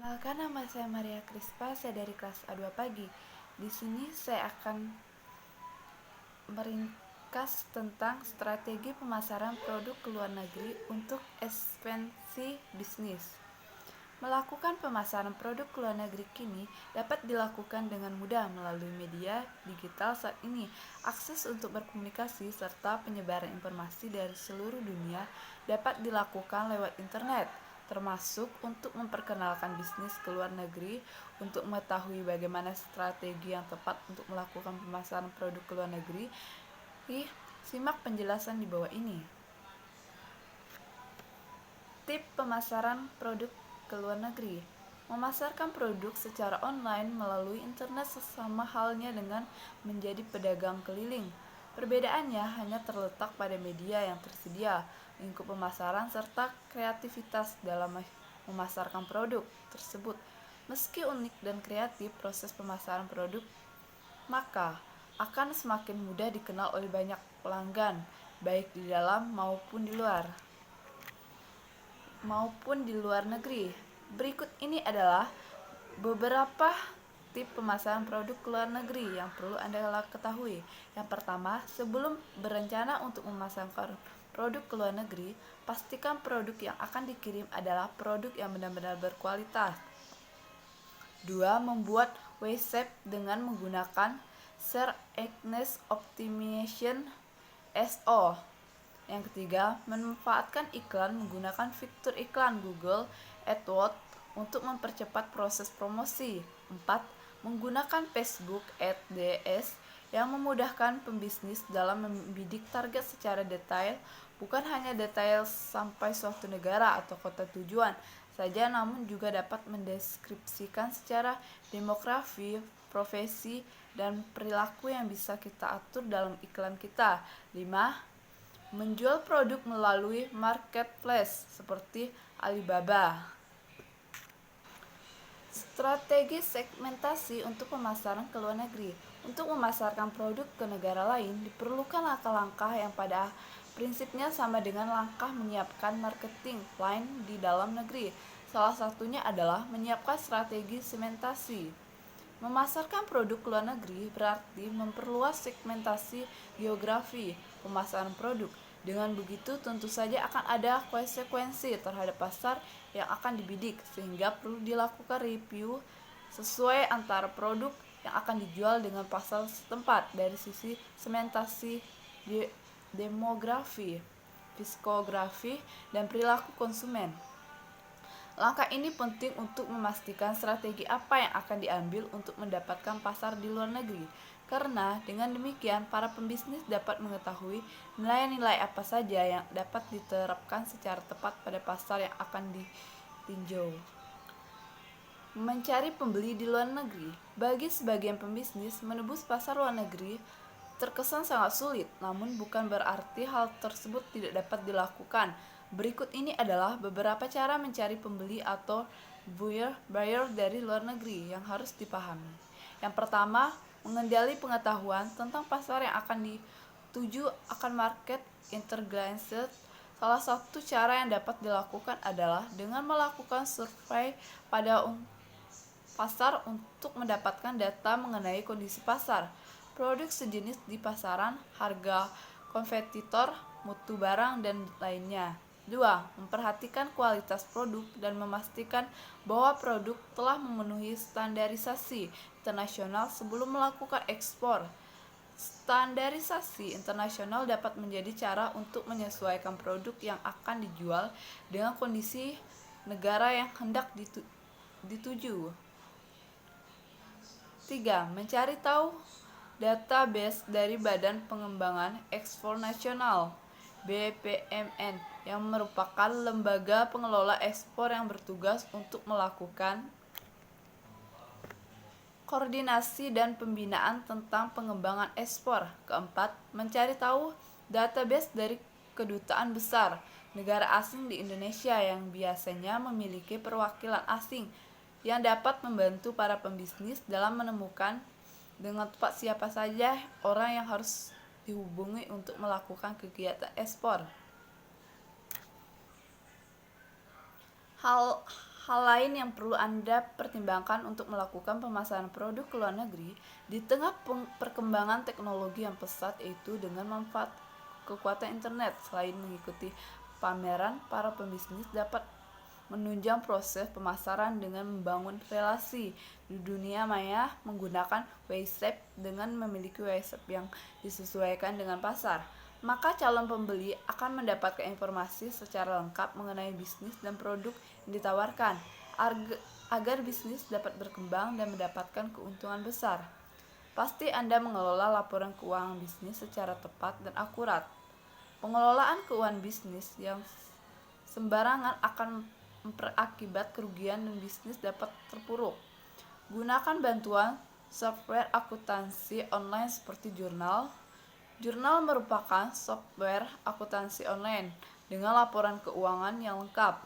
Perkenalkan, nama saya Maria Krispa, saya dari kelas A2 pagi. Di sini saya akan meringkas tentang strategi pemasaran produk ke luar negeri untuk ekspansi bisnis. Melakukan pemasaran produk ke luar negeri kini dapat dilakukan dengan mudah melalui media digital saat ini. Akses untuk berkomunikasi serta penyebaran informasi dari seluruh dunia dapat dilakukan lewat internet, termasuk untuk memperkenalkan bisnis ke luar negeri. Untuk mengetahui bagaimana strategi yang tepat untuk melakukan pemasaran produk ke luar negeri, simak penjelasan di bawah ini. Tip pemasaran produk ke luar negeri. Memasarkan produk secara online melalui internet sama halnya dengan menjadi pedagang keliling. Perbedaannya hanya terletak pada media yang tersedia, lingkup pemasaran, serta kreativitas dalam memasarkan produk tersebut. Meski unik dan kreatif proses pemasaran produk, maka akan semakin mudah dikenal oleh banyak pelanggan, baik di dalam maupun di luar negeri. Berikut ini adalah beberapa tip pemasaran produk ke luar negeri yang perlu Anda ketahui. Yang pertama, sebelum berencana untuk memasarkan produk ke luar negeri, pastikan produk yang akan dikirim adalah produk yang benar-benar berkualitas. 2. Membuat website dengan menggunakan Search Engine Optimization (SEO). Yang ketiga, memanfaatkan iklan menggunakan fitur iklan Google AdWords untuk mempercepat proses promosi. 4. Menggunakan Facebook Ads yang memudahkan pembisnis dalam membidik target secara detail, bukan hanya detail sampai suatu negara atau kota tujuan saja, namun juga dapat mendeskripsikan secara demografi, profesi, dan perilaku yang bisa kita atur dalam iklan kita. 5. Menjual produk melalui marketplace seperti Alibaba. Strategi segmentasi untuk pemasaran ke luar negeri. Untuk memasarkan produk ke negara lain, diperlukan langkah-langkah yang pada prinsipnya sama dengan langkah menyiapkan marketing lain di dalam negeri. Salah satunya adalah menyiapkan strategi segmentasi. Memasarkan produk ke luar negeri berarti memperluas segmentasi geografi pemasaran produk. Dengan begitu, tentu saja akan ada konsekuensi terhadap pasar yang akan dibidik, sehingga perlu dilakukan review sesuai antara produk yang akan dijual dengan pasar setempat dari sisi segmentasi demografi, psikografi, dan perilaku konsumen. Langkah ini penting untuk memastikan strategi apa yang akan diambil untuk mendapatkan pasar di luar negeri, karena dengan demikian para pembisnis dapat mengetahui nilai-nilai apa saja yang dapat diterapkan secara tepat pada pasar yang akan ditinjau. Mencari pembeli di luar negeri. Bagi sebagian pembisnis, menembus pasar luar negeri terkesan sangat sulit, namun bukan berarti hal tersebut tidak dapat dilakukan. Berikut ini adalah beberapa cara mencari pembeli atau buyer dari luar negeri yang harus dipahami. Yang pertama, mengenali pengetahuan tentang pasar yang akan dituju akan market intelligence. Salah satu cara yang dapat dilakukan adalah dengan melakukan survei pada pasar untuk mendapatkan data mengenai kondisi pasar, produk sejenis di pasaran, harga kompetitor, mutu barang, dan lainnya. 2. Memperhatikan kualitas produk dan memastikan bahwa produk telah memenuhi standarisasi internasional sebelum melakukan ekspor. Standarisasi internasional dapat menjadi cara untuk menyesuaikan produk yang akan dijual dengan kondisi negara yang hendak dituju. 3. Mencari tahu database dari Badan Pengembangan Ekspor Nasional (BPMN) yang merupakan lembaga pengelola ekspor yang bertugas untuk melakukan koordinasi dan pembinaan tentang pengembangan ekspor. 4. Mencari tahu database dari kedutaan besar negara asing di Indonesia yang biasanya memiliki perwakilan asing yang dapat membantu para pembisnis dalam menemukan dengan tepat siapa saja orang yang harus dihubungi untuk melakukan kegiatan ekspor. Hal lain yang perlu Anda pertimbangkan untuk melakukan pemasaran produk ke luar negeri di tengah perkembangan teknologi yang pesat, yaitu dengan manfaat kekuatan internet. Selain mengikuti pameran, para pembisnis dapat menunjang proses pemasaran dengan membangun relasi di dunia maya menggunakan website. Dengan memiliki website yang disesuaikan dengan pasar, maka calon pembeli akan mendapatkan informasi secara lengkap mengenai bisnis dan produk yang ditawarkan agar bisnis dapat berkembang dan mendapatkan keuntungan besar. Pasti Anda mengelola laporan keuangan bisnis secara tepat dan akurat. Pengelolaan keuangan bisnis yang sembarangan akan berakibat kerugian dan bisnis dapat terpuruk. Gunakan bantuan software akuntansi online seperti Jurnal. Jurnal merupakan software akuntansi online dengan laporan keuangan yang lengkap,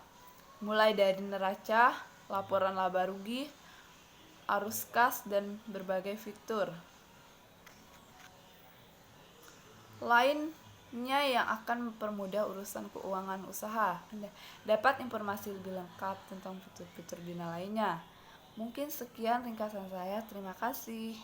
mulai dari neraca, laporan laba rugi, arus kas, dan berbagai fitur lainnya yang akan mempermudah urusan keuangan usaha. Anda dapat informasi lebih lengkap tentang fitur-fitur Jurnal lainnya. Mungkin sekian ringkasan saya. Terima kasih.